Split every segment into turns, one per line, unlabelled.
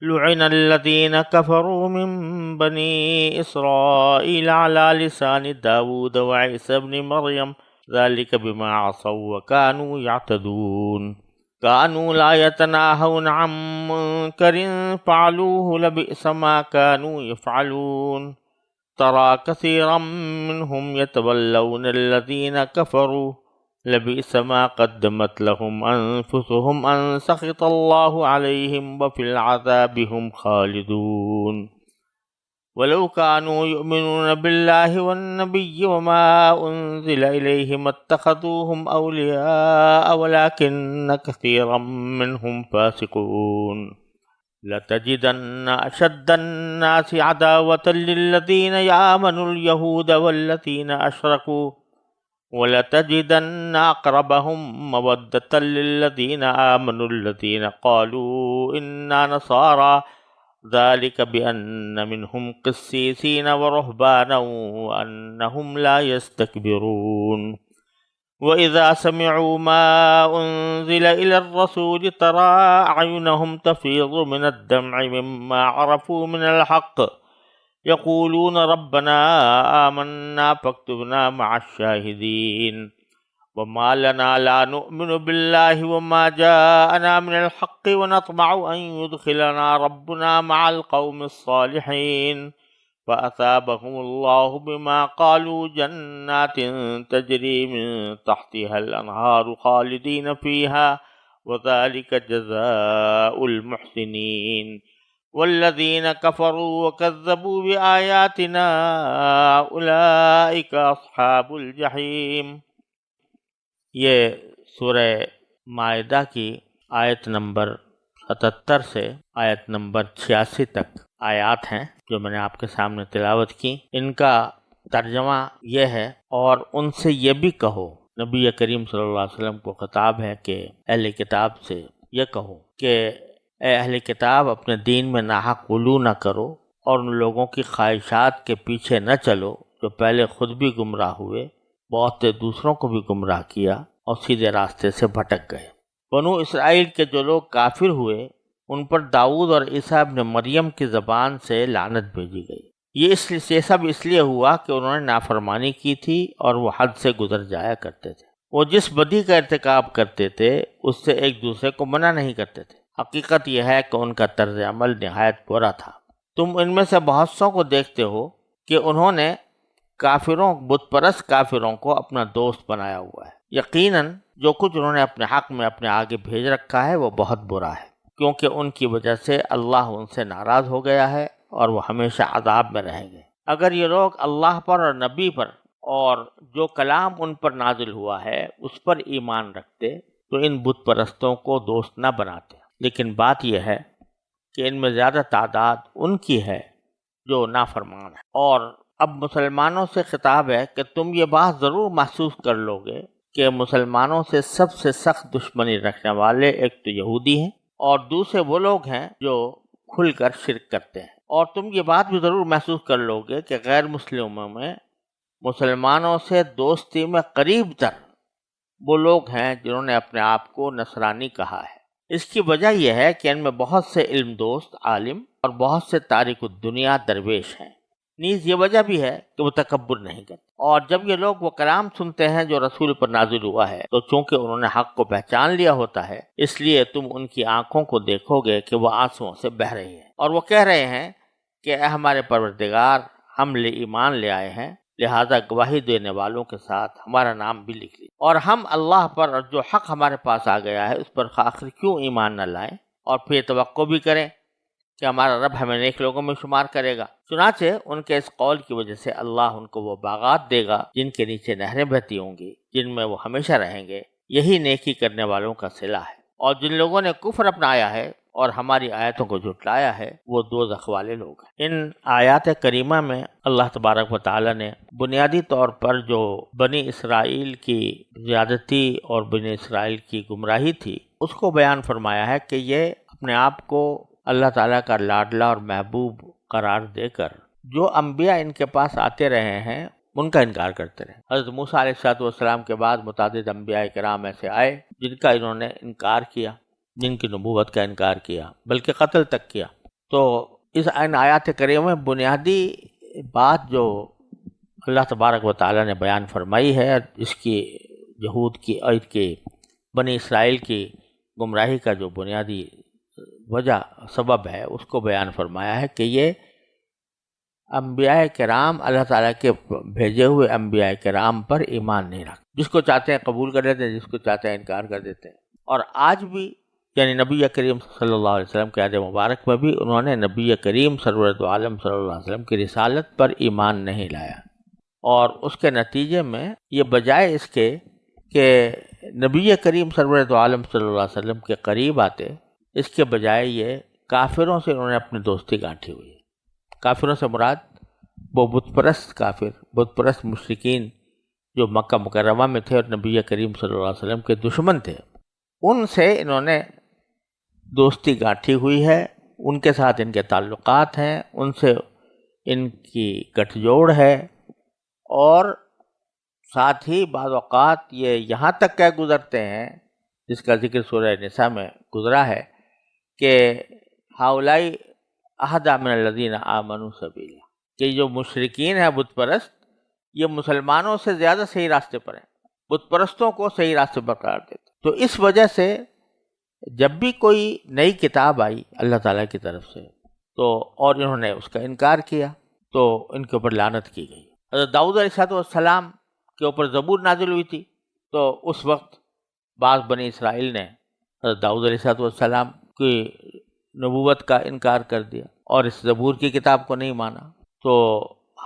لعن الذين كفروا من بني إسرائيل على لسان داود وعيسى بن مريم ذلك بما عصوا وكانوا يعتدون كانوا لا يتناهون عن منكر فعلوه لبئس ما كانوا يفعلون ترى كثيرا منهم يتولون الذين كفروا لبئس ما قدمت لهم أنفسهم أن سخط الله عليهم وفي العذاب هم خالدون ولو كانوا يؤمنون بالله والنبي وما أنزل إليه ما اتخذوهم أولياء ولكن كثيرا منهم فاسقون لتجدن أشد الناس عداوة للذين آمنوا اليهود والذين أشركوا ولتجدن أقربهم مودة للذين آمنوا الذين قالوا إنا نصارى ذلك بأن منهم قسيسين ورهبانا وأنهم لا يستكبرون وإذا سمعوا ما أنزل إلى الرسول ترى أعينهم تفيض من الدمع مما عرفوا من الحق يقولون ربنا آمنا فاكتبنا مع الشاهدين وما لنا لا نؤمن بالله وما جاءنا من الحق ونطمع أن يدخلنا ربنا مع القوم الصالحين فأثابهم الله بما قالوا جنات تجري من تحتها الأنهار خالدين فيها وذلك جزاء المحسنين والذين كفروا وكذبوا بآياتنا أولئك أصحاب الجحيم۔ یہ سورہ مائدہ کی آیت نمبر 77 سے آیت نمبر 86 تک آیات ہیں جو میں نے آپ کے سامنے تلاوت کی۔ ان کا ترجمہ یہ ہے، اور ان سے یہ بھی کہو، نبی کریم صلی اللہ علیہ وسلم کو خطاب ہے کہ اہل کتاب سے یہ کہو کہ اے اہل کتاب، اپنے دین میں ناحق غلو نہ کرو اور ان لوگوں کی خواہشات کے پیچھے نہ چلو جو پہلے خود بھی گمراہ ہوئے، بہت سے دوسروں کو بھی گمراہ کیا اور سیدھے راستے سے بھٹک گئے۔ بنو اسرائیل کے جو لوگ کافر ہوئے ان پر داؤد اور عیسیٰ ابن مریم کی زبان سے لعنت بھیجی گئی۔ یہ سب اس لیے ہوا کہ انہوں نے نافرمانی کی تھی اور وہ حد سے گزر جایا کرتے تھے۔ وہ جس بدی کا ارتکاب کرتے تھے اس سے ایک دوسرے کو منع نہیں کرتے تھے۔ حقیقت یہ ہے کہ ان کا طرز عمل نہایت برا تھا۔ تم ان میں سے بہت سو کو دیکھتے ہو کہ انہوں نے بت پرست کافروں کو اپنا دوست بنایا ہوا ہے۔ یقیناً جو کچھ انہوں نے اپنے حق میں اپنے آگے بھیج رکھا ہے وہ بہت برا ہے، کیونکہ ان کی وجہ سے اللہ ان سے ناراض ہو گیا ہے اور وہ ہمیشہ عذاب میں رہیں گے۔ اگر یہ لوگ اللہ پر اور نبی پر اور جو کلام ان پر نازل ہوا ہے اس پر ایمان رکھتے تو ان بت پرستوں کو دوست نہ بناتے، لیکن بات یہ ہے کہ ان میں زیادہ تعداد ان کی ہے جو نافرمان ہے۔ اور اب مسلمانوں سے خطاب ہے کہ تم یہ بات ضرور محسوس کر لو گے کہ مسلمانوں سے سب سے سخت دشمنی رکھنے والے ایک تو یہودی ہیں اور دوسرے وہ لوگ ہیں جو کھل کر شرک کرتے ہیں۔ اور تم یہ بات بھی ضرور محسوس کر لو گے کہ غیر مسلموں میں مسلمانوں سے دوستی میں قریب تر وہ لوگ ہیں جنہوں نے اپنے آپ کو نصرانی کہا ہے۔ اس کی وجہ یہ ہے کہ ان میں بہت سے علم دوست عالم اور بہت سے تارک الدنیا درویش ہیں۔ نیز یہ وجہ بھی ہے کہ وہ تکبر نہیں کرتے، اور جب یہ لوگ وہ کلام سنتے ہیں جو رسول پر نازل ہوا ہے تو چونکہ انہوں نے حق کو پہچان لیا ہوتا ہے اس لیے تم ان کی آنکھوں کو دیکھو گے کہ وہ آنسوؤں سے بہہ رہی ہیں، اور وہ کہہ رہے ہیں کہ اے ہمارے پروردگار، ہم ایمان لے آئے ہیں، لہذا گواہی دینے والوں کے ساتھ ہمارا نام بھی لکھ لیجیے، اور ہم اللہ پر اور جو حق ہمارے پاس آ گیا ہے اس پر آخر کیوں ایمان نہ لائیں اور پھر توقع بھی کریں کہ ہمارا رب ہمیں نیک لوگوں میں شمار کرے گا۔ چنانچہ ان کے اس قول کی وجہ سے اللہ ان کو وہ باغات دے گا جن کے نیچے نہریں بہتی ہوں گی، جن میں وہ ہمیشہ رہیں گے۔ یہی نیکی کرنے والوں کا صلہ ہے۔ اور جن لوگوں نے کفر اپنایا ہے اور ہماری آیتوں کو جھٹلایا ہے وہ دوزخ والے لوگ ہیں۔ ان آیات کریمہ میں اللہ تبارک و تعالی نے بنیادی طور پر جو بنی اسرائیل کی زیادتی اور بنی اسرائیل کی گمراہی تھی اس کو بیان فرمایا ہے کہ یہ اپنے آپ کو اللہ تعالیٰ کا لاڈلا اور محبوب قرار دے کر جو انبیاء ان کے پاس آتے رہے ہیں ان کا انکار کرتے رہے۔ حضرت موسیٰ علیہ السلام کے بعد متعدد انبیاء کرام ایسے آئے جن کا انہوں نے انکار کیا، جن کی نبوت کا انکار کیا، بلکہ قتل تک کیا۔ تو اس ان آیات کریمہ میں بنیادی بات جو اللہ تبارک و تعالیٰ نے بیان فرمائی ہے، اس کی یہود کی اور کے بنی اسرائیل کی گمراہی کا جو بنیادی وجہ سبب ہے، اس کو بیان فرمایا ہے کہ یہ انبیاء کرام اللہ تعالیٰ کے بھیجے ہوئے انبیاء کرام پر ایمان نہیں رکھتے، جس کو چاہتے ہیں قبول کر لیتے ہیں، جس کو چاہتے ہیں انکار کر دیتے ہیں۔ اور آج بھی یعنی نبی کریم صلی اللہ علیہ وسلم کے عہد مبارک میں بھی انہوں نے نبی کریم سرورت عالم صلی اللہ علیہ وسلم کی رسالت پر ایمان نہیں لایا، اور اس کے نتیجے میں یہ بجائے اس کے کہ نبی کریم سرورت عالم صلی اللہ علیہ وسلم کے قریب آتے، اس کے بجائے یہ کافروں سے انہوں نے اپنی دوستی گانٹھی ہوئی ہے۔ کافروں سے مراد وہ بت پرست کافر، بت پرست مشرکین جو مکہ مکرمہ میں تھے اور نبی کریم صلی اللہ علیہ وسلم کے دشمن تھے، ان سے انہوں نے دوستی گانٹھی ہوئی ہے، ان کے ساتھ ان کے تعلقات ہیں، ان سے ان کی گٹھ جوڑ ہے، اور ساتھ ہی بعض اوقات یہ یہاں تک کہہ گزرتے ہیں، جس کا ذکر سورہ نساء میں گزرا ہے کہ ہؤلاء اہدی من الذین آمنوا سبیلا، کہ جو مشرکین ہیں بت پرست، یہ مسلمانوں سے زیادہ صحیح راستے پر ہیں، بت پرستوں کو صحیح راستے پر قرار دیتے۔ تو اس وجہ سے جب بھی کوئی نئی کتاب آئی اللہ تعالیٰ کی طرف سے تو اور انہوں نے اس کا انکار کیا تو ان کے اوپر لعنت کی گئی۔ حضرت داؤد علیہ السلام کے اوپر زبور نازل ہوئی تھی، تو اس وقت بعض بنی اسرائیل نے حضرت داؤد علیہ السلام کی نبوت کا انکار کر دیا اور اس زبور کی کتاب کو نہیں مانا، تو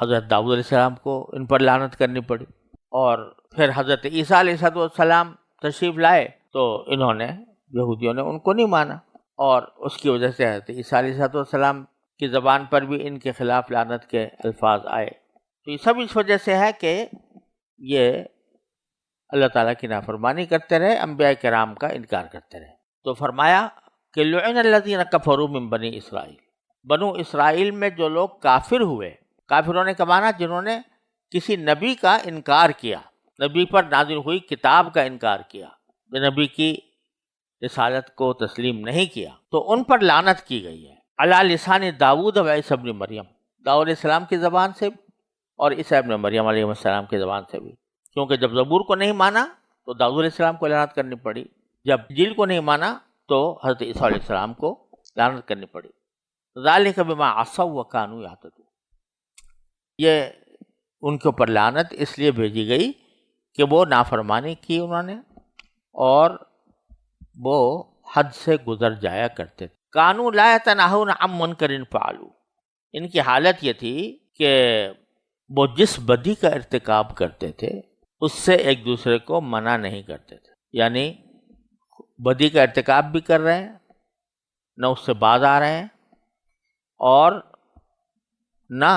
حضرت داؤد علیہ السلام کو ان پر لعنت کرنی پڑی۔ اور پھر حضرت عیسیٰ علیہ السلام تشریف لائے تو انہوں نے یہودیوں نے ان کو نہیں مانا، اور اس کی وجہ سے حضرت عیسیٰ علیہ السلام کی زبان پر بھی ان کے خلاف لعنت کے الفاظ آئے۔ تو یہ سب اس وجہ سے ہے کہ یہ اللہ تعالیٰ کی نافرمانی کرتے رہے، انبیاء کرام کا انکار کرتے رہے۔ تو فرمایا کہ لعن الذین کفروا من بنی اسرائیل، بنو اسرائیل میں جو لوگ کافر ہوئے، کافر ہونے کا معنی جنہوں نے کسی نبی کا انکار کیا، نبی پر نازل ہوئی کتاب کا انکار کیا، نبی کی رسالت کو تسلیم نہیں کیا، تو ان پر لعنت کی گئی ہے۔ علی لسان داؤد و عیسی ابن مریم، داؤد علیہ السلام کی زبان سے اور عیسی ابن مریم علیہ السلام کی زبان سے بھی، کیونکہ جب زبور کو نہیں مانا تو داؤد علیہ السلام کو لعنت کرنی پڑی، جب انجیل کو نہیں مانا تو حضرت عیسیٰ علیہ السلام کو لعنت کرنی پڑی۔ ذالک بما عصوا وکانوا یعتدون، یہ ان کے اوپر لعنت اس لیے بھیجی گئی کہ وہ نافرمانی کی انہوں نے اور وہ حد سے گزر جایا کرتے تھے۔ کانوا لا یتناہون عن منکر فعلوا، ان کی حالت یہ تھی کہ وہ جس بدی کا ارتکاب کرتے تھے اس سے ایک دوسرے کو منع نہیں کرتے تھے، یعنی بدی کا ارتکاب بھی کر رہے ہیں، نہ اس سے باز آ رہے ہیں، اور نہ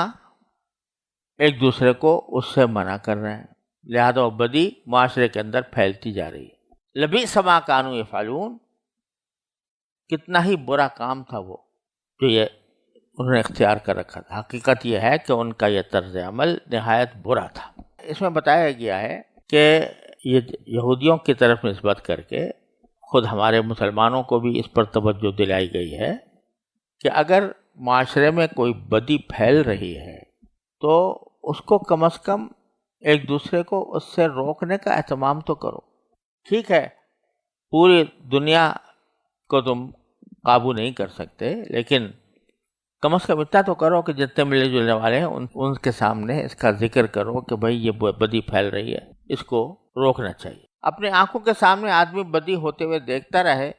ایک دوسرے کو اس سے منع کر رہے ہیں، لہذا وہ بدی معاشرے کے اندر پھیلتی جا رہی ہے۔ لبئس ما کانوا یفعلون، کتنا ہی برا کام تھا وہ جو یہ انہوں نے اختیار کر رکھا تھا۔ حقیقت یہ ہے کہ ان کا یہ طرز عمل نہایت برا تھا۔ اس میں بتایا گیا ہے کہ یہ یہودیوں کی طرف نسبت کر کے خود ہمارے مسلمانوں کو بھی اس پر توجہ دلائی گئی ہے کہ اگر معاشرے میں کوئی بدی پھیل رہی ہے تو اس کو کم از کم ایک دوسرے کو اس سے روکنے کا اہتمام تو کرو۔ ٹھیک ہے، پوری دنیا کو تم قابو نہیں کر سکتے، لیکن کم از کم اتنا تو کرو کہ جتنے ملنے جلنے والے ہیں ان کے سامنے اس کا ذکر کرو کہ بھائی یہ بدی پھیل رہی ہے، اس کو روکنا چاہیے۔ اپنی آنکھوں کے سامنے آدمی بدی ہوتے ہوئے دیکھتا رہے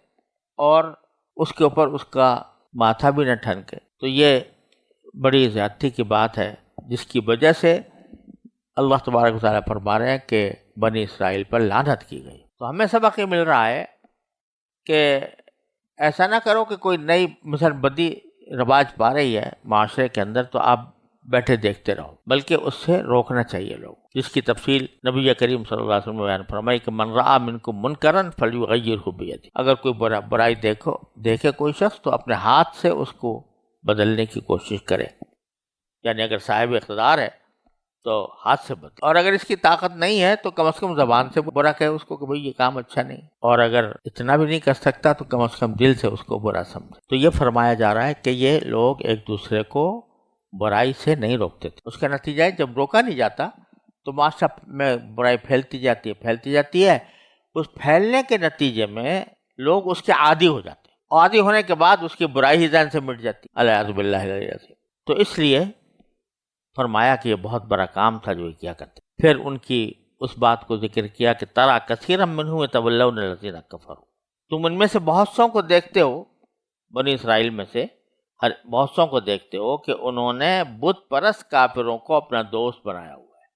اور اس کے اوپر اس کا ماتھا بھی نہ ٹھنکے، تو یہ بڑی زیادتی کی بات ہے، جس کی وجہ سے اللہ تبارک و تعالیٰ فرما رہے ہیں کہ بنی اسرائیل پر لعنت کی گئی۔ تو ہمیں سبق یہ مل رہا ہے کہ ایسا نہ کرو کہ کوئی نئی مثلا بدی رواج پا رہی ہے معاشرے کے اندر تو آپ بیٹھے دیکھتے رہو، بلکہ اس سے روکنا چاہیے لوگ، جس کی تفصیل نبی کریم صلی اللہ علیہ وسلم نے بیان فرمائی کہ من رأى منکم منکرا فلیغیرہ بیدہ، اگر کوئی برائی دیکھے کوئی شخص تو اپنے ہاتھ سے اس کو بدلنے کی کوشش کرے، یعنی اگر صاحب اقتدار ہے تو ہاتھ سے بدلے، اور اگر اس کی طاقت نہیں ہے تو کم از کم زبان سے برا کہے اس کو کہ بھئی یہ کام اچھا نہیں، اور اگر اتنا بھی نہیں کر سکتا تو کم از کم دل سے اس کو برا سمجھے۔ تو یہ فرمایا جا رہا ہے کہ یہ لوگ ایک دوسرے کو برائی سے نہیں روکتے تھے، اس کا نتیجہ ہے جب روکا نہیں جاتا تو معاشرہ میں برائی پھیلتی جاتی ہے، اس پھیلنے کے نتیجے میں لوگ اس کے عادی ہو جاتے ہیں، اور عادی ہونے کے بعد اس کی برائی ہی ذہن سے مٹ جاتی ہے، الیاذ باللہ العظیم۔ تو اس لیے فرمایا کہ یہ بہت بڑا کام تھا جو یہ کیا کرتے۔ پھر ان کی اس بات کو ذکر کیا کہ ترا کثیرا منہم یتولون الذین کفروا، تم ان میں سے بہت سو کو دیکھتے ہو، بنی اسرائیل میں سے بہت سو کو دیکھتے ہو کہ انہوں نے بت پرست کافروں کو اپنا دوست بنایا ہوا ہے۔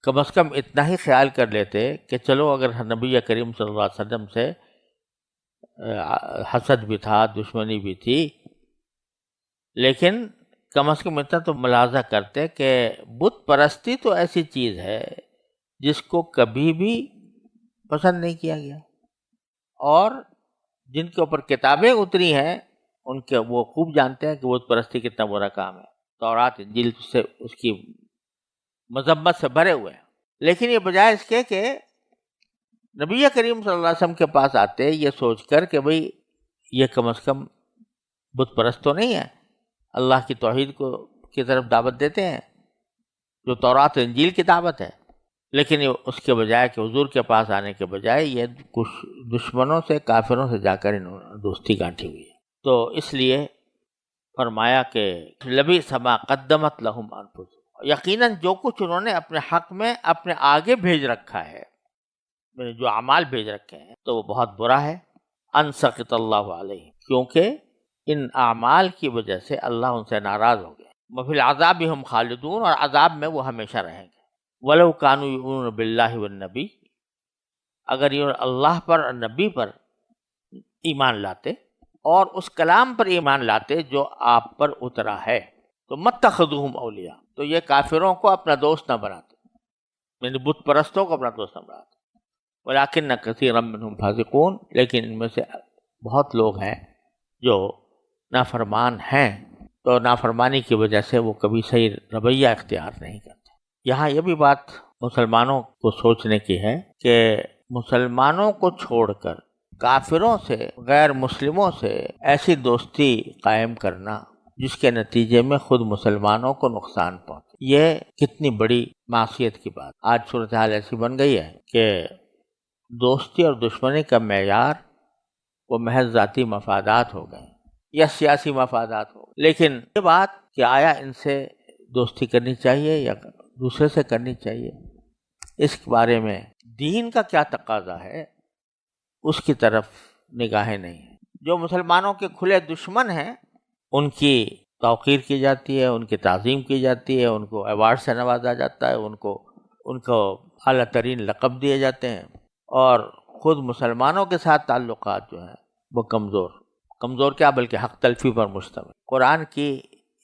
کم از کم اتنا ہی خیال کر لیتے کہ چلو اگر نبی کریم صلی اللہ علیہ وسلم سے حسد بھی تھا، دشمنی بھی تھی، لیکن کم از کم اتنا تو ملاحظہ کرتے کہ بت پرستی تو ایسی چیز ہے جس کو کبھی بھی پسند نہیں کیا گیا، اور جن کے اوپر کتابیں اتری ہیں ان کے وہ خوب جانتے ہیں کہ بت پرستی کتنا برا کام ہے، تورات انجیل سے اس کی مذمت سے بھرے ہوئے ہیں۔ لیکن یہ بجائے اس کے کہ نبی کریم صلی اللہ علیہ وسلم کے پاس آتے یہ سوچ کر کہ بھئی یہ کم از کم بت پرست تو نہیں ہے، اللہ کی توحید کی طرف دعوت دیتے ہیں جو تورات انجیل کی دعوت ہے، لیکن اس کے بجائے کہ حضور کے پاس آنے کے بجائے یہ کچھ دشمنوں سے، کافروں سے جا کر انہوں نے دوستی گانٹھی ہوئی ہے۔ تو اس لیے فرمایا کہ لبئس ما قدمت لہم انفسہم، یقیناً جو کچھ انہوں نے اپنے حق میں اپنے آگے بھیج رکھا ہے، جو اعمال بھیج رکھے ہیں، تو وہ بہت برا ہے۔ ان سخط اللہ علیہ، کیونکہ ان اعمال کی وجہ سے اللہ ان سے ناراض ہو گئے۔ وفی العذاب ہم خالدون، اور عذاب میں وہ ہمیشہ رہیں گے۔ ولو کانوا یؤمنون باللہ والنبی، اگر یہ اللہ پر اور نبی پر ایمان لاتے اور اس کلام پر ایمان لاتے جو آپ پر اترا ہے، تو متخذوہم اولیاء، تو یہ کافروں کو اپنا دوست نہ بناتے، یعنی بت پرستوں کو اپنا دوست نہ بناتے۔ ولیکن کثیرا منہم فاسقون، لیکن ان میں سے بہت لوگ ہیں جو نافرمان ہیں، تو نافرمانی کی وجہ سے وہ کبھی صحیح رویہ اختیار نہیں کرتے۔ یہاں یہ بھی بات مسلمانوں کو سوچنے کی ہے کہ مسلمانوں کو چھوڑ کر کافروں سے، غیر مسلموں سے ایسی دوستی قائم کرنا جس کے نتیجے میں خود مسلمانوں کو نقصان پہنچے، یہ کتنی بڑی معصیت کی بات۔ آج صورتحال ایسی بن گئی ہے کہ دوستی اور دشمنی کا معیار وہ محض ذاتی مفادات ہو گئے یا سیاسی مفادات ہو گئے۔ لیکن یہ بات کہ آیا ان سے دوستی کرنی چاہیے یا دوسرے سے کرنی چاہیے، اس کے بارے میں دین کا کیا تقاضا ہے اس کی طرف نگاہیں نہیں ہیں۔ جو مسلمانوں کے کھلے دشمن ہیں ان کی توقیر کی جاتی ہے، ان کی تعظیم کی جاتی ہے، ان کو ایوارڈ سے نوازا جاتا ہے، ان کو اعلیٰ ترین لقب دیے جاتے ہیں، اور خود مسلمانوں کے ساتھ تعلقات جو ہیں وہ کمزور کیا بلکہ حق تلفی پر مشتمل۔ قرآن کی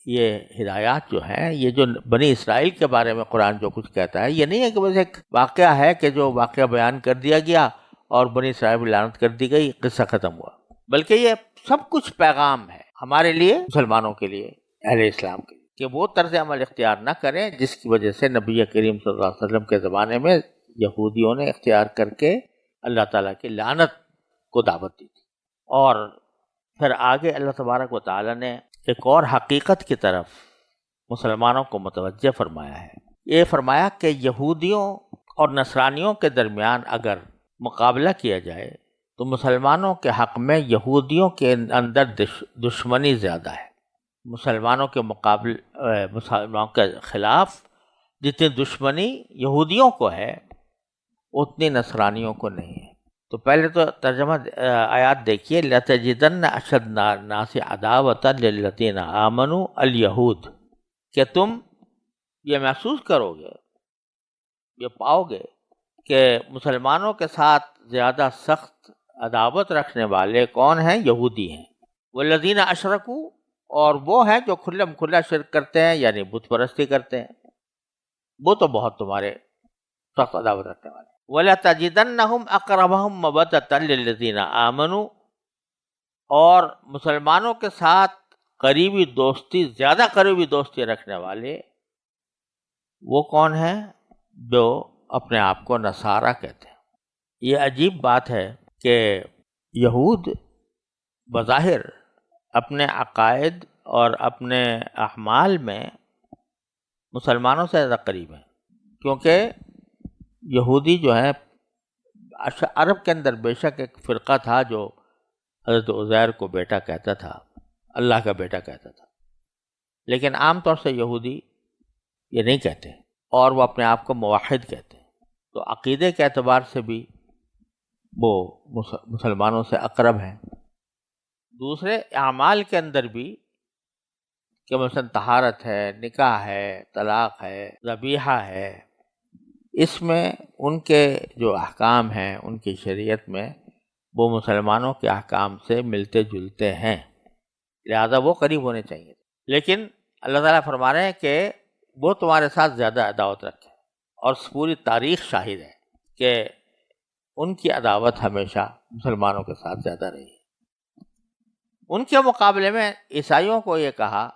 یہ ہدایات جو ہیں، یہ جو بنی اسرائیل کے بارے میں قرآن جو کچھ کہتا ہے، یہ نہیں ہے کہ بس ایک واقعہ ہے کہ جو واقعہ بیان کر دیا گیا اور بنی اسرائیل پر لعنت کر دی گئی، قصہ ختم ہوا، بلکہ یہ سب کچھ پیغام ہے ہمارے لیے، مسلمانوں کے لیے، اہل اسلام کے لیے، کہ وہ طرز عمل اختیار نہ کریں جس کی وجہ سے نبی کریم صلی اللہ علیہ وسلم کے زمانے میں یہودیوں نے اختیار کر کے اللہ تعالیٰ کی لعنت کو دعوت دی تھی۔ اور پھر آگے اللہ تبارک و تعالیٰ نے ایک اور حقیقت کی طرف مسلمانوں کو متوجہ فرمایا ہے۔ یہ فرمایا کہ یہودیوں اور نصرانیوں کے درمیان اگر مقابلہ کیا جائے تو مسلمانوں کے حق میں یہودیوں کے اندر دشمنی زیادہ ہے، مسلمانوں کے خلاف جتنی دشمنی یہودیوں کو ہے اتنی نصرانیوں کو نہیں ہے۔ تو پہلے تو ترجمہ آیات دیکھیے، لَتَجِدَنَّ أَشَدَّ النَّاسِ عَدَاوَةً لِلَّذِينَ آمَنُوا الْيَهُودَ، کہ تم یہ محسوس کرو گے، یہ پاؤ گے کہ مسلمانوں کے ساتھ زیادہ سخت عداوت رکھنے والے کون ہیں؟ یہودی ہیں۔ وَالَّذِينَ أَشْرَكُوا، اور وہ ہیں جو کھلم کھلا شرک کرتے ہیں، یعنی بت پرستی کرتے ہیں، وہ تو بہت تمہارے سخت عداوت رکھنے والے۔ وَلَتَجِدَنَّهُمْ أَقْرَبَهُمْ مَوَدَّةً لِلَّذِينَ آمَنُوا، اور مسلمانوں کے ساتھ زیادہ قریبی دوستی رکھنے والے وہ کون ہیں؟ جو اپنے آپ کو نصارہ کہتے ہیں۔ یہ عجیب بات ہے کہ یہود بظاہر اپنے عقائد اور اپنے اعمال میں مسلمانوں سے زیادہ قریب ہیں، کیونکہ یہودی جو ہے عرب کے اندر بے شک ایک فرقہ تھا جو حضرت عزیر کو بیٹا کہتا تھا، اللہ کا بیٹا کہتا تھا، لیکن عام طور سے یہودی یہ نہیں کہتے اور وہ اپنے آپ کو موحد کہتے ہیں، تو عقیدے کے اعتبار سے بھی وہ مسلمانوں سے اقرب ہیں۔ دوسرے اعمال کے اندر بھی کہ مثلا طہارت ہے، نکاح ہے، طلاق ہے، ذبیحہ ہے، اس میں ان کے جو احکام ہیں ان کی شریعت میں وہ مسلمانوں کے احکام سے ملتے جلتے ہیں، لہذا وہ قریب ہونے چاہیے۔ لیکن اللہ تعالیٰ فرما رہے ہیں کہ وہ تمہارے ساتھ زیادہ عداوت رکھے، اور پوری تاریخ شاہد ہے کہ ان کی عداوت ہمیشہ مسلمانوں کے ساتھ زیادہ رہی ہے۔ ان کے مقابلے میں عیسائیوں کو یہ کہا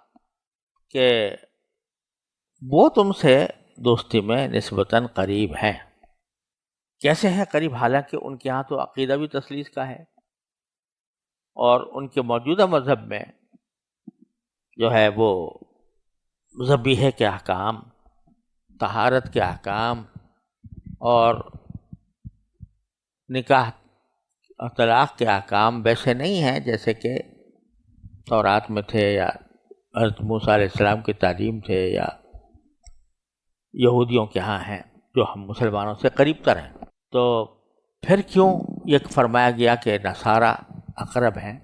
کہ وہ تم سے دوستی میں نسبتاً قریب ہیں۔ کیسے ہیں قریب؟ حالانکہ ان کے ہاں تو عقیدہ بھی تثلیث کا ہے، اور ان کے موجودہ مذہب میں جو ہے وہ ذبیحے کے احکام، طہارت کے احکام اور نکاح اور طلاق کے احکام ویسے نہیں ہیں جیسے کہ تورات میں تھے یا حضرت موسیٰ علیہ السلام کی تعلیم تھے یا یہودیوں کے ہاں ہیں جو ہم مسلمانوں سے قریب تر ہیں۔ تو پھر کیوں یہ فرمایا گیا کہ نصارہ اقرب ہیں؟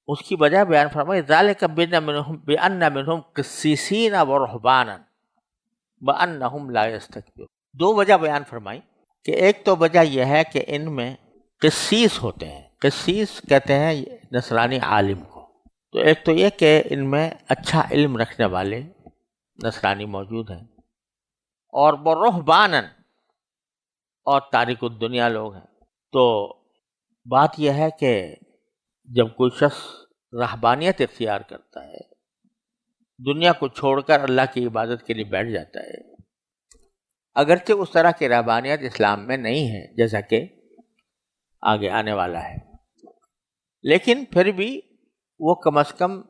اس کی وجہ بیان فرمائی، ذالک بأن منہم قسیسین ورہبانا وانہم لا یستکبرون۔ دو وجہ بیان فرمائی کہ ایک تو وجہ یہ ہے کہ ان میں قسیس ہوتے ہیں، قسیس کہتے ہیں نصرانی عالم کو، تو ایک تو یہ کہ ان میں اچھا علم رکھنے والے نصرانی موجود ہیں، اور ورہبانا اور تارک الدنیا لوگ ہیں۔ تو بات یہ ہے کہ جب کوئی شخص رہبانیت اختیار کرتا ہے، دنیا کو چھوڑ کر اللہ کی عبادت کے لیے بیٹھ جاتا ہے، اگرچہ اس طرح کی رہبانیت اسلام میں نہیں ہے جیسا کہ آگے آنے والا ہے، لیکن پھر بھی وہ کم از کم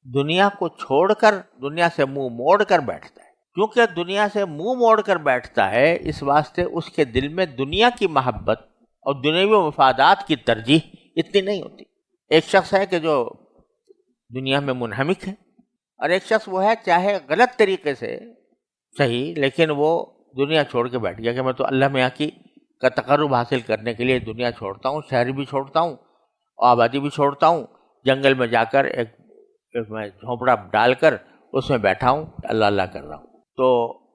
دنیا کو چھوڑ کر دنیا سے منہ موڑ کر بیٹھتا ہے، کیونکہ دنیا سے منہ موڑ کر بیٹھتا ہے اس واسطے اس کے دل میں دنیا کی محبت اور دنیوی مفادات کی ترجیح اتنی نہیں ہوتی۔ ایک شخص ہے کہ جو دنیا میں منہمک ہے، اور ایک شخص وہ ہے چاہے غلط طریقے سے صحیح لیکن وہ دنیا چھوڑ کے بیٹھ گیا کہ میں تو اللہ میاں کی کا تقرب حاصل کرنے کے لیے دنیا چھوڑتا ہوں، شہر بھی چھوڑتا ہوں، آبادی بھی چھوڑتا ہوں، جنگل میں جا کر ایک میں جھونپڑا ڈال کر اس میں بیٹھا ہوں، اللہ اللہ کر رہا ہوں۔ تو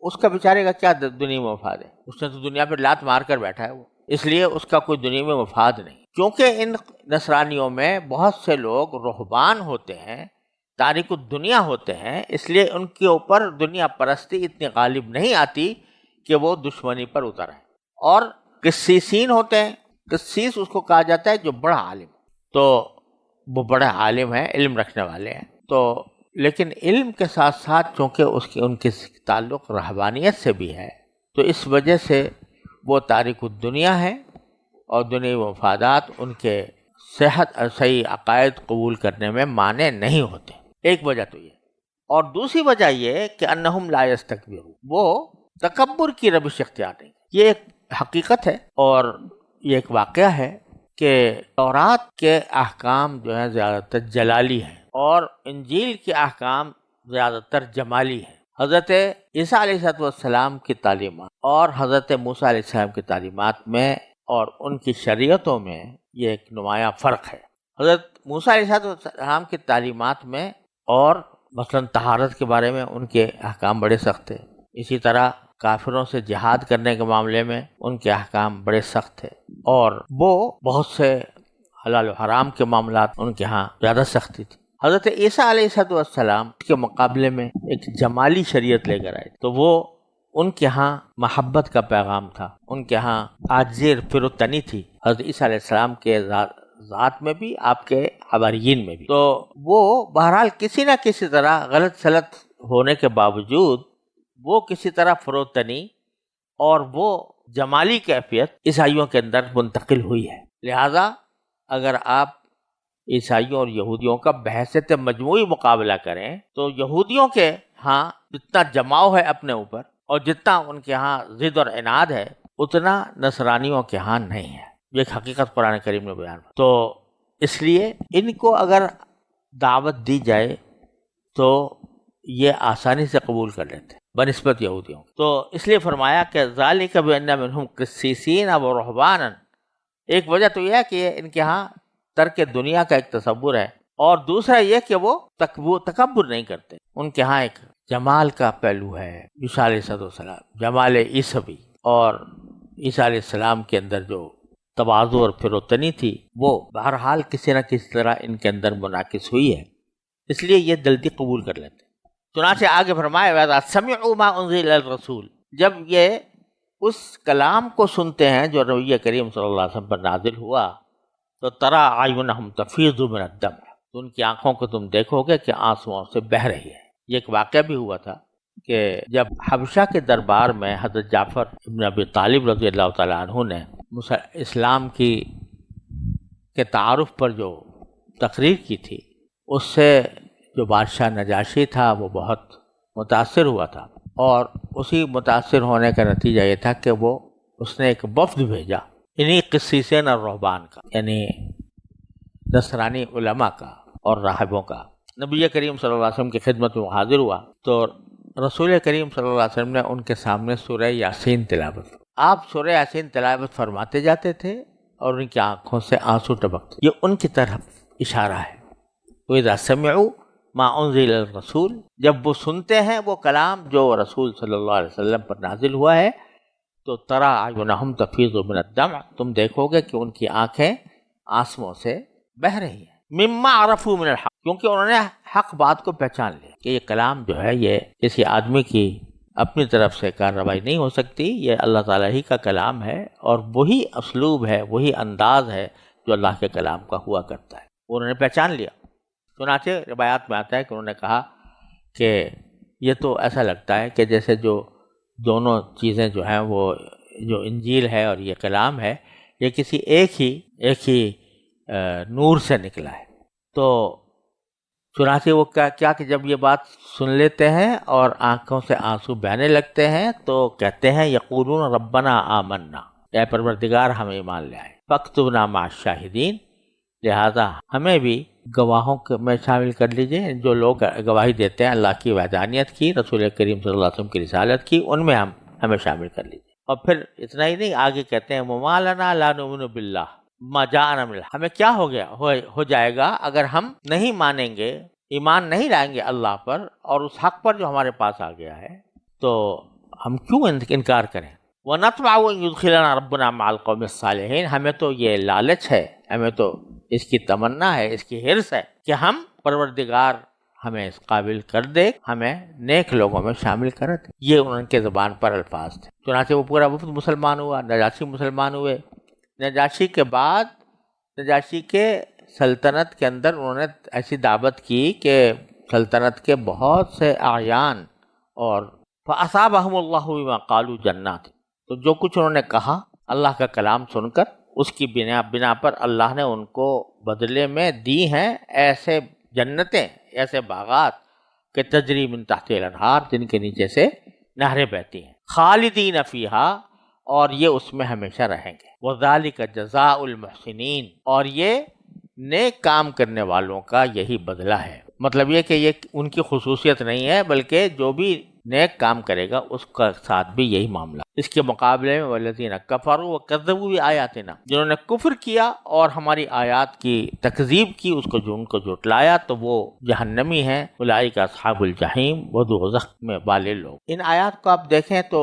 اس کا بیچارے کا کیا دنیا میں مفاد ہے؟ اس نے تو دنیا پہ لات مار کر بیٹھا ہے وہ، اس لیے اس کا کوئی دنیا میں مفاد نہیں۔ کیونکہ ان نصرانیوں میں بہت سے لوگ رہبان ہوتے ہیں، تارک الدنیا ہوتے ہیں، اس لیے ان کے اوپر دنیا پرستی اتنی غالب نہیں آتی کہ وہ دشمنی پر اتر آئے۔ اور قسیسین ہوتے ہیں، قسیس اس کو کہا جاتا ہے جو بڑا عالم، تو وہ بڑا عالم ہے، علم رکھنے والے ہیں، تو لیکن علم کے ساتھ ساتھ چونکہ ان کے تعلق رہبانیت سے بھی ہے، تو اس وجہ سے وہ تارک الدنیا ہے، اور دنیوی مفادات ان کے صحت اور صحیح عقائد قبول کرنے میں مانع نہیں ہوتے۔ ایک وجہ تو یہ، اور دوسری وجہ یہ کہ انہم لا یستکبرون، وہ تکبر کی روش اختیار نہیں۔ یہ ایک حقیقت ہے اور یہ ایک واقعہ ہے کہ تورات کے احکام جو ہیں زیادہ تر جلالی ہیں اور انجیل کے احکام زیادہ تر جمالی ہیں۔ حضرت عیسیٰ علیہ السلام کی تعلیمات اور حضرت موسیٰ علیہ السلام کی تعلیمات میں اور ان کی شریعتوں میں یہ ایک نمایاں فرق ہے۔ حضرت موسیٰ علیہ السلام کی تعلیمات میں اور مثلا طہارت کے بارے میں ان کے احکام بڑے سخت تھے، اسی طرح کافروں سے جہاد کرنے کے معاملے میں ان کے احکام بڑے سخت تھے، اور وہ بہت سے حلال و حرام کے معاملات ان کے ہاں زیادہ سختی تھی۔ حضرت عیسیٰ علیہ السلام کے مقابلے میں ایک جمالی شریعت لے کر آئے، تو وہ ان کے ہاں محبت کا پیغام تھا، ان کے ہاں عاجزی فروتنی تھی، حضرت عیسیٰ علیہ السلام کے ذات میں بھی، آپ کے حواریین میں بھی۔ تو وہ بہرحال کسی نہ کسی طرح غلط سلط ہونے کے باوجود وہ کسی طرح فروتنی اور وہ جمالی کیفیت عیسائیوں کے اندر منتقل ہوئی ہے۔ لہذا اگر آپ عیسائیوں اور یہودیوں کا بحثیت مجموعی مقابلہ کریں تو یہودیوں کے ہاں جتنا جماؤ ہے اپنے اوپر اور جتنا ان کے ہاں ضد اور عناد ہے اتنا نصرانیوں کے ہاں نہیں ہے۔ یہ ایک حقیقت قرآن کریم نے بیان تو اس لیے ان کو اگر دعوت دی جائے تو یہ آسانی سے قبول کر لیتے بنسبت یہودیوں۔ تو اس لیے فرمایا کہ ذالک بأن منہم قسیسین و رہبانا، ایک وجہ تو یہ ہے کہ ان کے ہاں ترک دنیا کا ایک تصور ہے، اور دوسرا یہ کہ وہ تکبر نہیں کرتے، ان کے ہاں ایک جمال کا پہلو ہے۔ عیسیٰ علیہ السلام جمال عیسوی، اور عیسیٰ علیہ السلام کے اندر جو تواضع اور فروتنی تھی وہ بہرحال کسی نہ کسی طرح ان کے اندر منعکس ہوئی ہے، اس لیے یہ جلدی قبول کر لیتے۔ چنانچہ آگے فرمایا وَإِذَا سَمِعُوا مَا أُنزِلَ إِلَى الرَّسُولِ، جب یہ اس کلام کو سنتے ہیں جو نبی کریم صلی اللہ علیہ وسلم پر نازل ہوا تو تَرَىٰ أَعْيُنَهُمْ تَفِيضُ مِنَ الدَّمْعِ، تو ان کی آنکھوں کو تم دیکھو گے کہ آنسوؤں سے بہہ رہی ہے۔ یہ ایک واقعہ بھی ہوا تھا کہ جب حبشہ کے دربار میں حضرت جعفر ابن ابی طالب رضی اللہ تعالیٰ عنہ نے اسلام کے تعارف پر جو تقریر کی تھی، اس سے جو بادشاہ نجاشی تھا وہ بہت متاثر ہوا تھا، اور اسی متاثر ہونے کا نتیجہ یہ تھا کہ وہ اس نے ایک وفد بھیجا انہی قسیسین اور رہبان کا، یعنی نصرانی علماء کا اور راہبوں کا۔ نبی کریم صلی اللہ علیہ وسلم کی خدمت میں حاضر ہوا تو رسول کریم صلی اللہ علیہ وسلم نے ان کے سامنے سورہ یاسین تلاوت، آپ سورہ یاسین تلاوت فرماتے جاتے تھے اور ان کی آنکھوں سے آنسو ٹپکتے، یہ ان کی طرف اشارہ ہے۔ وَإِذَا سَمِعُوا مَا أُنزِلَ الرَّسُولِ، جب وہ سنتے ہیں وہ کلام جو رسول صلی اللہ علیہ وسلم پر نازل ہوا ہے تو تَرَىٰ أَعْيُنَهُمْ تَفِيضُ مِنَ الدَّمْعِ، تم دیکھو گے کہ ان کی آنکھیں آنسوؤں سے بہہ رہی ہیں۔ مِمَّا عَرَفُوا مِنَ الْحَقِّ، کیونکہ انہوں نے حق بات کو پہچان لیا کہ یہ کلام جو ہے یہ کسی آدمی کی اپنی طرف سے کارروائی نہیں ہو سکتی، یہ اللہ تعالیٰ ہی کا کلام ہے، اور وہی اسلوب ہے، وہی انداز ہے جو اللہ کے کلام کا ہوا کرتا ہے، انہوں نے پہچان لیا۔ چنانچہ روایات میں آتا ہے کہ انہوں نے کہا کہ یہ تو ایسا لگتا ہے کہ جیسے جو دونوں چیزیں جو ہیں وہ جو انجیل ہے اور یہ کلام ہے یہ کسی ایک ہی نور سے نکلا ہے۔ تو چنانچہ وہ کیا کہ جب یہ بات سن لیتے ہیں اور آنکھوں سے آنسو بہنے لگتے ہیں تو کہتے ہیں یقولون ربنا آمنا، اے پروردگار ہم ایمان لے آئے، فاکتبنا مع الشاہدین، لہذا ہمیں بھی گواہوں میں شامل کر لیجئے، جو لوگ گواہی دیتے ہیں اللہ کی وحدانیت کی، رسول کریم صلی اللہ علیہ وسلم کی رسالت کی، ان میں ہمیں شامل کر لیجئے۔ اور پھر اتنا ہی نہیں، آگے کہتے ہیں وَمَا لَنَا لَا نُؤْمِنُ بِاللَّهِ مَا جَاءَنَا مِنَ الْحَقِّ، ہمیں کیا ہو جائے گا اگر ہم نہیں مانیں گے، ایمان نہیں لائیں گے اللہ پر اور اس حق پر جو ہمارے پاس آ گیا ہے، تو ہم کیوں انکار کریں؟ وَنَطْمَعُ أَن يُدْخِلَنَا رَبُّنَا مَعَ الْقَوْمِ الصَّالِحِينَ، ہمیں تو یہ لالچ ہے، ہمیں تو اس کی تمنا ہے، اس کی حرص ہے کہ ہم پروردگار ہمیں اس قابل کر دے، ہمیں نیک لوگوں میں شامل کر دے۔ یہ ان کے زبان پر الفاظ تھے۔ چنانچہ وہ پورا وفد مسلمان ہوا، نجاشی مسلمان ہوئے۔ نجاشی کے بعد نجاشی کے سلطنت کے اندر انہوں نے ایسی دعوت کی کہ سلطنت کے بہت سے اعیان، اور فَأَصَابَهُمُ اللَّهُ بِمَا قَالُوا جَنَّاتٍ، تو جو کچھ انہوں نے کہا اللہ کا کلام سن کر، اس کی بنا پر اللہ نے ان کو بدلے میں دی ہیں ایسے جنتیں، ایسے باغات کہ تجری من تحت الانہار، جن کے نیچے سے نہریں بہتی ہیں، خالدین فیہا، اور یہ اس میں ہمیشہ رہیں گے، وَذَلِكَ جَزَاءُ الْمُحْسِنِينَ، اور یہ نیک کام کرنے والوں کا یہی بدلہ ہے۔ مطلب یہ کہ یہ ان کی خصوصیت نہیں ہے، بلکہ جو بھی نیک کام کرے گا اس کا ساتھ بھی یہی معاملہ۔ اس کے مقابلے میں والذین کفروا وکذبوا بآیاتنا، جنہوں نے کفر کیا اور ہماری آیات کی تکذیب کی، ان کو جھٹلایا، تو وہ جہنمی ہیں، اولئک اصحاب الجحیم، وہ دوزخ میں والے لوگ۔ ان آیات کو آپ دیکھیں تو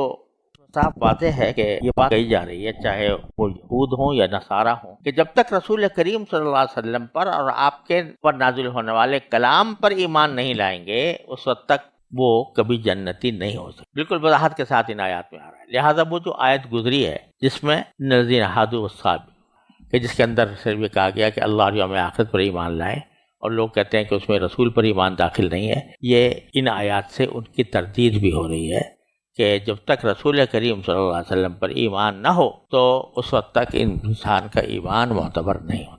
صاف واضح ہے کہ یہ بات کہی جا رہی ہے، چاہے وہ یہود ہوں یا نصارہ ہوں، کہ جب تک رسول کریم صلی اللہ علیہ وسلم پر اور آپ کے پر نازل ہونے والے کلام پر ایمان نہیں لائیں گے، اس وقت تک وہ کبھی جنتی نہیں ہو سکتے۔ بالکل وضاحت کے ساتھ ان آیات میں آ رہا ہے۔ لہٰذا وہ جو آیت گزری ہے جس میں الذین ھادوا والصابئین، کہ جس کے اندر صرف یہ کہا گیا کہ اللہ اور یوم آخرت پر ایمان لائیں، اور لوگ کہتے ہیں کہ اس میں رسول پر ایمان داخل نہیں ہے، یہ ان آیات سے ان کی تردید بھی ہو رہی ہے کہ جب تک رسول کریم صلی اللہ علیہ وسلم پر ایمان نہ ہو تو اس وقت تک انسان کا ایمان معتبر نہیں ہوتا۔